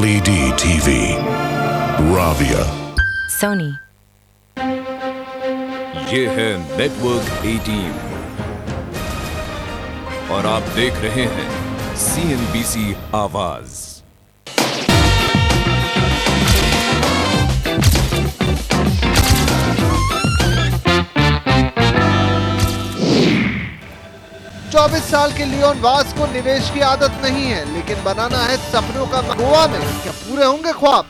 LED TV, Bravia, Sony। ये है network 18 और आप देख रहे हैं CNBC आवाज। चौबीस साल के लियोन वास को निवेश की आदत नहीं है, लेकिन बनाना है सपनों का गोवा में। क्या पूरे होंगे ख्वाब?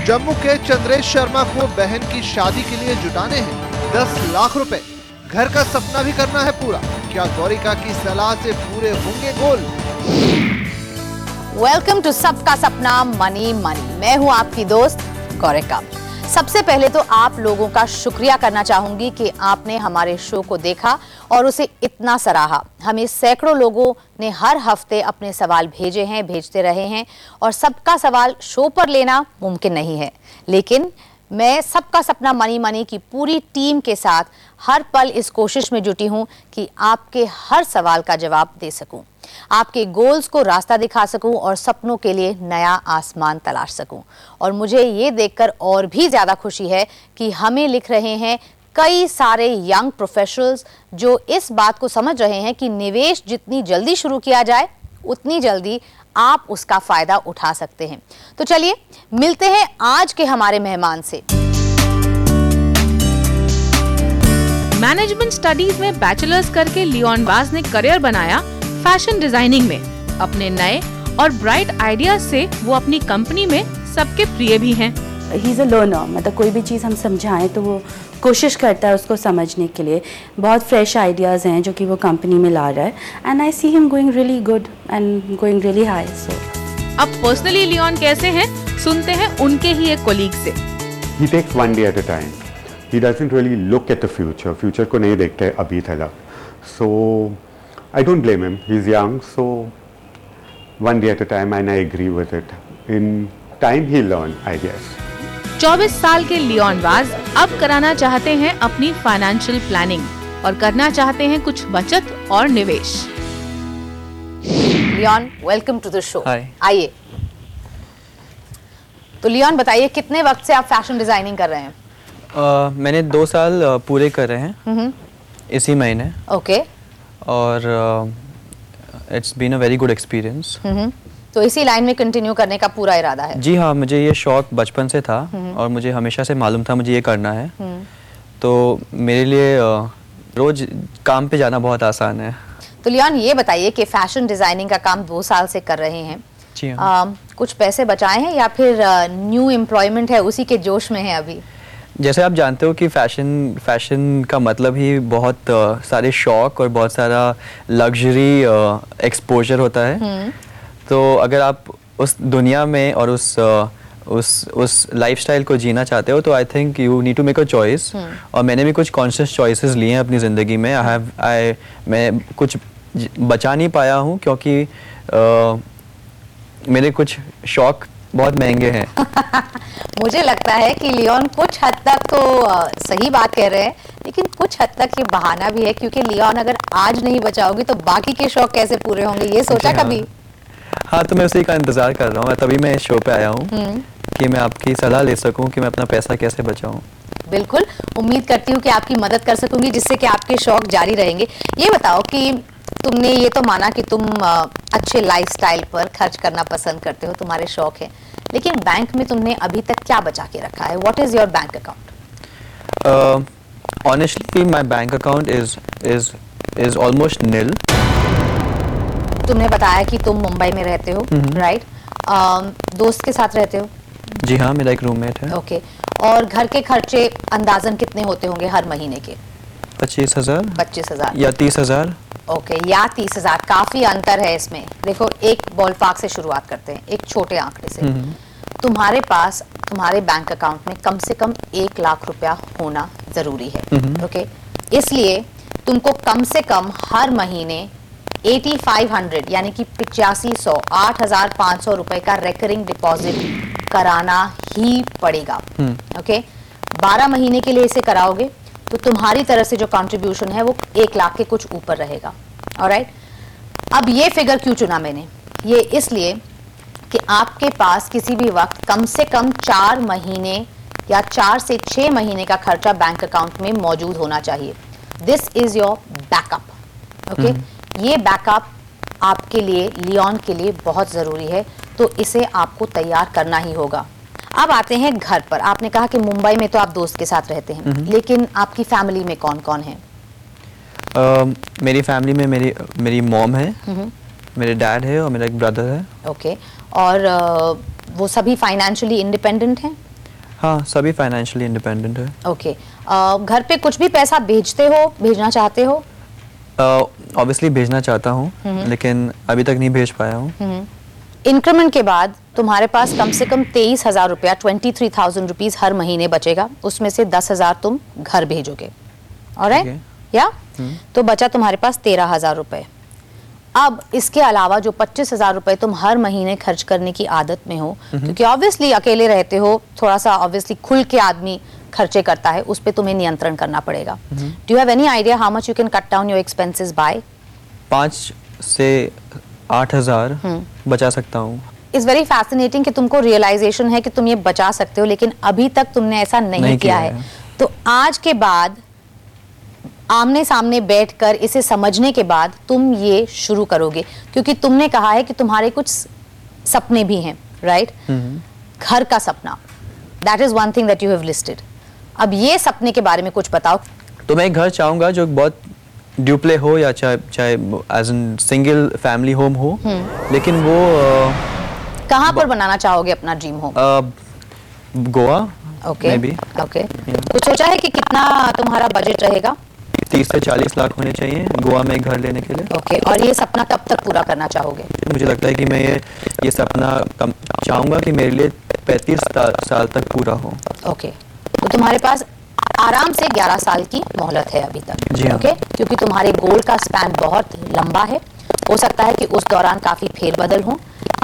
जम्मू के चंद्रेश शर्मा को बहन की शादी के लिए जुटाने हैं 10 लाख रुपए। घर का सपना भी करना है पूरा। क्या गौरिका की सलाह से पूरे होंगे गोल? वेलकम टू सबका सपना मनी मनी। मैं हूं आपकी दोस्त गौरिका। सबसे पहले तो आप लोगों का शुक्रिया करना चाहूंगी कि आपने हमारे शो को देखा और उसे इतना सराहा। हमें सैकड़ों लोगों ने हर हफ्ते अपने सवाल भेजे हैं, भेजते रहे हैं और सबका सवाल शो पर लेना मुमकिन नहीं है, लेकिन मैं सबका सपना मनी मनी की पूरी टीम के साथ हर पल इस कोशिश में जुटी हूं कि आपके हर सवाल का जवाब दे सकूं, आपके गोल्स को रास्ता दिखा सकूं और सपनों के लिए नया आसमान तलाश सकूं। और मुझे ये देखकर और भी ज़्यादा खुशी है कि हमें लिख रहे हैं कई सारे यंग प्रोफेशनल्स जो इस बात को समझ रहे हैं कि निवेश जितनी जल्दी शुरू किया जाए उतनी जल्दी आप उसका फ़ायदा उठा सकते हैं। तो चलिए मिलते हैं आज के हमारे मेहमान से। मैनेजमेंट स्टडीज में बैचलर्स करके लियोन वास ने करियर बनाया फैशन डिजाइनिंग में। अपने नए और ब्राइट आइडियाज से वो अपनी कंपनी में सबके प्रिय भी हैं। ही इज़ अ लर्नर, मतलब कोई भी चीज़ हम समझाएं तो वो कोशिश करता है उसको समझने के लिए। बहुत फ्रेश आइडियाज़ हैं जो कि वो कंपनी में ला रहा है and I see him going really good and going really high. So अब पर्सनली लियोन कैसे हैं सुनते हैं उनके ही एक कोलीग से। He takes one day at a time. He doesn't really look at the future. Future को नहीं देखते अभी तक. So I don't blame him. He's young, so one day at a time, and I agree with it. In time he'll learn, I guess. 24 साल के Leone वास अब कराना चाहते हैं अपनी फाइनेंशियल प्लानिंग और करना चाहते हैं कुछ बचत और निवेश। Leon, welcome to the show. Hi. आइए। तो लियोन बताइए कितने वक्त से आप फैशन डिजाइनिंग कर रहे हैं? मैंने 2 साल पूरे कर रहे हैं इसी महीने। ओके। और it's been a very good experience. तो इसी लाइन में कंटिन्यू करने का पूरा इरादा है? जी हाँ, मुझे ये शौक बचपन से था और मुझे हमेशा से मालूम था मुझे ये करना है। तो मेरे लिए रोज काम पे जाना बहुत आसान है। तो लियोन ये बताइए कि फैशन डिजाइनिंग का काम 2 साल से कर रहे हैं। जी हाँ। कुछ पैसे बचाए हैं या फिर न्यू एम्प्लॉयमेंट है उसी के जोश में है अभी? जैसे आप जानते हो कि फैशन का मतलब ही बहुत सारे शौक और बहुत सारा लग्जरी एक्सपोजर होता है। तो अगर आप उस दुनिया में और उस लाइफस्टाइल को जीना चाहते हो तो I think you need to make a choice. और मैंने भी कुछ कॉन्शियस चॉइसेस लिए हैं अपनी ज़िंदगी में। मैं कुछ बचा नहीं पाया हूँ क्योंकि मेरे कुछ शौक बहुत महंगे हैं। मुझे लगता है कि लियोन कुछ हद तक तो सही बात कह रहे हैं, लेकिन कुछ हद तक ये बहाना भी है क्योंकि लियोन अगर आज नहीं बचाओगी तो बाकी के शौक कैसे पूरे होंगे, ये सोचा कभी? हाँ, तो मैं उसी का इंतजार कर रहा हूँ। तभी मैं इस शो पे आया हूँ कि मैं आपकी सलाह ले सकूँ कि मैं अपना पैसा कैसे बचाऊँ। बिल्कुल, उम्मीद करती हूँ कि आपकी मदद कर सकूंगी जिससे कि आपके शौक जारी रहेंगे। ये बताओ कि तुमने ये तो माना कि तुम अच्छे लाइफस्टाइल पर खर्च करना पसंद करते हो, तुम्हारे शौक है, लेकिन बैंक में तुमने अभी तक क्या बचा के रखा है? What is your bank account? Honestly my bank account is almost nil. तुमने बताया कि तुम मुंबई में रहते हो, राइट? दोस्त के साथ रहते हो? जी हाँ, मेरा एक रूममेट है। ओके। और घर के खर्चे अंदाजन कितने होते होंगे हर महीने के? 25,000 25,000 या 30,000। ओके, या 30,000। काफी अंतर है इसमें। देखो, एक बॉलपार्क से शुरुआत करते हैं, एक छोटे आंकड़े से। तुम्हारे पास तुम्हारे बैंक अकाउंट में कम से कम 1 लाख रुपया होना जरूरी है। ओके, इसलिए तुमको कम से कम हर महीने 8500 यानी कि 8500 8,500 रुपए का रेकरिंग डिपॉजिट कराना ही पड़ेगा। ओके, 12 महीने के लिए इसे कराओगे तो तुम्हारी तरफ से जो कंट्रीब्यूशन है वो 1 लाख के कुछ ऊपर रहेगा। ऑलराइट, अब ये फिगर क्यों चुना मैंने? ये इसलिए कि आपके पास किसी भी वक्त कम से कम 4 महीने या 4 से 6 महीने का खर्चा बैंक अकाउंट में मौजूद होना चाहिए. This is your backup. Okay, ये बैकअप आपके लिए, लियोन के लिए बहुत ज़रूरी है, तो इसे आपको तैयार करना ही होगा. अब आते हैं घर पर. आपने कहा कि मुंबई में तो आप दोस्त के साथ रहते हैं, लेकिन आपकी फैमिली में कौन कौन है? मेरी फैमिली में मेरी मॉम है, मेरे डैड है और मेरा एक ब्रदर है. ओके, और वो सभी फाइनेंशियली इंडिपेंडेंट हैं? हाँ, सभी फाइनेंशियली इंडिपेंडेंट है. ओके, घर पे कुछ भी पैसा भेजना चाहते हो? ऑब्वियसली भेजना चाहता हूँ, लेकिन अभी तक नहीं भेज पाया हूँ. इंक्रीमेंट के बाद तुम्हारे पास कम से कम 23,000 रुपया, 23,000 रुपीज हर महीने बचेगा. उसमें से 10,000 तुम घर भेजोगे. ऑलराइट, या तो बचा तुम्हारे पास 13,000 रुपए. अब इसके अलावा जो 25,000 रुपए तुम हर महीने खर्च करने की आदत में हो, क्योंकि ऑब्वियसली अकेले रहते हो, थोड़ा सा ऑब्वियसली खुल के आदमी खर्चे करता है, उस पे तुम्हें नियंत्रण करना पड़ेगा. Do you have any idea how much you can cut down your expenses by? 5 से 8,000 बचा सकता हूँ. इट्स वेरी फैसिनेटिंग कि तुमको रियलाइजेशन है कि तुम ये बचा सकते हो, लेकिन अभी तक तुमने ऐसा नहीं किया है. तो आज के बाद आमने सामने बैठकर इसे समझने के बाद तुम ये शुरू करोगे, क्योंकि तुमने कहा है कि तुम्हारे कुछ सपने भी हैं, राइट? घर का सपना, that is one thing that you have listed. अब ये सपने के बारे में कुछ बताओ. तो मैं एक घर चाहूंगा जो बहुत ड्यूप्ले हो या चाहे as an single family home हो, लेकिन वो कहाँ पर बनाना चाहोगे अपना dream home? Goa. Okay, okay. कुछ सोचा है कि कितना तुम्हारा बजट रहेगा? 30 से 40 लाख होने चाहिए गोवा में एक घर लेने के लिए. ओके, और ये सपना कब तक पूरा करना चाहोगे? मुझे लगता है कि मैं ये सपना चाहूंगा कि मेरे लिए 35 साल तक पूरा हो. ओके, तो तुम्हारे पास आराम से 11 साल की मोहलत है अभी तक. जी हाँ. ओके, क्योंकि तुम्हारे गोल का स्पैन बहुत लंबा है. हो सकता है कि उस दौरान काफी फेरबदल हो.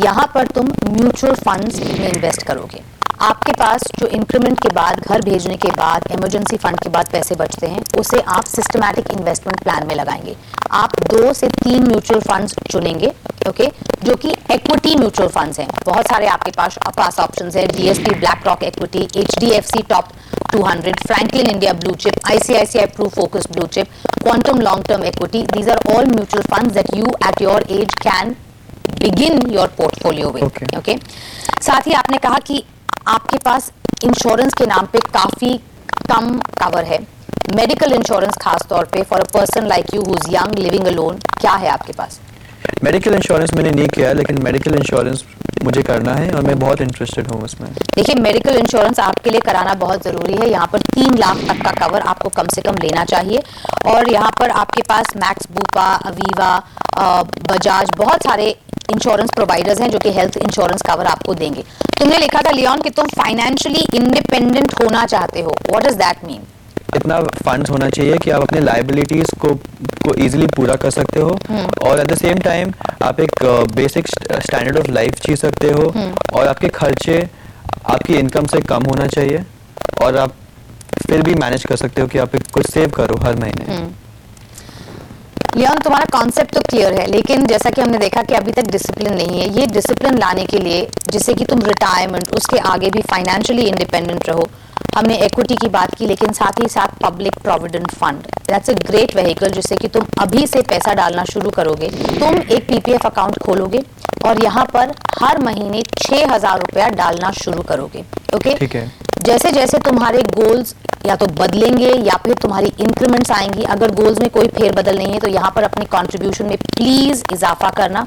यहाँ पर तुम म्यूचुअल फंड्स में इन्वेस्ट करोगे. आपके पास जो इंक्रीमेंट के बाद, घर भेजने के बाद, इमरजेंसी फंड के बाद पैसे बचते हैं, उसे आप सिस्टमैटिक इन्वेस्टमेंट प्लान में लगाएंगे. आप 2 से 3 म्यूचुअल फंड्स चुनेंगे, ओके, जो कि इक्विटी म्यूचुअल फंड्स हैं. बहुत सारे आपके पास ऑप्शंस है. DSP BlackRock equity, HDFC top 200, Franklin India blue chip, ICICI Pru focus blue chip, quantum long term equity. These are all mutual funds that you at your age can begin your portfolio with. Okay, साथ ही आपने कहा कि आपके पास insurance के नाम पे काफी कम कवर है. मेडिकल इंश्योरेंस खास तौर पे for a person like you who is young living alone, क्या है आपके पास? मेडिकल इंश्योरेंस मैंने नहीं किया, लेकिन मेडिकल इंश्योरेंस मुझे करना है और मैं बहुत इंटरेस्टेड हूँ उसमें. देखिए, मेडिकल इंश्योरेंस आपके लिए कराना बहुत ज़रूरी है. यहाँ पर 3 लाख तक का कवर आपको कम से कम लेना चाहिए. और यहाँ पर आपके पास मैक्स, बूपा, अवीवा, बजाज, बहुत सारे इंश्योरेंस प्रोवाइडर्स हैं जो कि हेल्थ इंश्योरेंस कवर आपको देंगे. तुमने लिखा था लियोन कि तुम फाइनेंशियली इंडिपेंडेंट होना चाहते हो. What does that mean? इतना फंड्स होना चाहिए कि आप अपने लायबिलिटीज को इजीली पूरा कर सकते हो, और एट द सेम टाइम आप एक बेसिक स्टैंडर्ड ऑफ लाइफ जी सकते हो, और आपके खर्चे आपकी इनकम से कम होना चाहिए, और आप फिर भी मैनेज कर सकते हो कि आप कुछ सेव करो हर महीने. लियोन, तुम्हारा कॉन्सेप्ट तो क्लियर है, लेकिन जैसा कि हमने देखा कि अभी तक डिसिप्लिन नहीं है. ये डिसिप्लिन लाने के लिए, जिससे कि तुम रिटायरमेंट, उसके आगे भी फाइनेंशियली इंडिपेंडेंट रहो. हमने इक्विटी की बात की, लेकिन साथ ही साथ public provident fund, that's a great vehicle, जिससे कि तुम अभी से पैसा डालना शुरू करोगे. तुम एक PPF अकाउंट खोलोगे और यहाँ पर हर महीने 6,000 रुपया डालना शुरू करोगे. ओके, ठीक है. जैसे जैसे तुम्हारे गोल्स या तो बदलेंगे या फिर तुम्हारी इंक्रीमेंट्स आएंगी, अगर गोल्स में कोई फेरबदल नहीं है तो यहाँ पर अपनी कंट्रीब्यूशन में प्लीज इजाफा करना.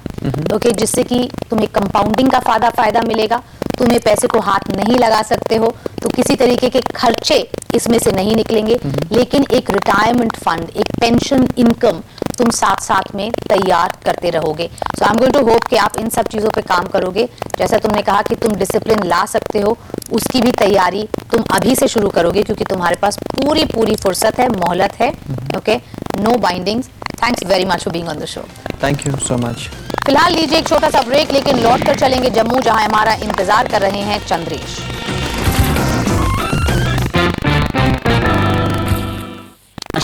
ओके, जिससे कि तुम्हें कंपाउंडिंग का फायदा मिलेगा. तुम्हें पैसे को हाथ नहीं लगा सकते हो तो किसी तरीके के खर्चे इसमें से नहीं निकलेंगे, लेकिन एक रिटायरमेंट फंड, एक पेंशन इनकम तुम साथ साथ में तैयार करते रहोगे. So I am going to hope कि आप इन सब चीज़ों पे काम करोगे. जैसा तुमने कहा कि तुम डिसिप्लिन ला सकते हो, उसकी भी तैयारी तुम अभी से शुरू करोगे, क्योंकि तुम्हारे पास पूरी फुर्सत है, मोहलत है. Okay, no bindings. Thanks very much for being on the show. Thank you so much. फिलहाल लीजिए एक छोटा सा ब्रेक, लेकिन लौट कर चलेंगे जम्मू, जहां हमारा इंतजार कर रहे हैं चंद्रेश.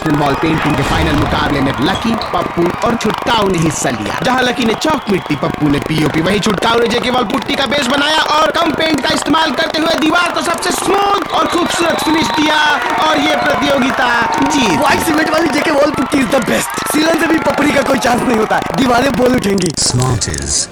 प्रोफेशनल वॉल पेंटिंग के फाइनल मुकाबले में लकी, पप्पू और छुटकाऊ ने हिस्सा लिया। जहां लकी ने चौक मिट्टी, पप्पू ने पीओपी, वहीं छुटकाऊ ने जेके वॉल पुट्टी का बेस बनाया और कम पेंट का इस्तेमाल करते हुए दीवार को सबसे स्मूथ और खूबसूरत फिनिश दिया और ये प्रतियोगिता जीत। व्हाइट सीमेंट वाली JK wall putty is the best. सीलन से भी पपड़ी का कोई चांस नहीं होता, दीवारें बोल उठेंगी। Smarties.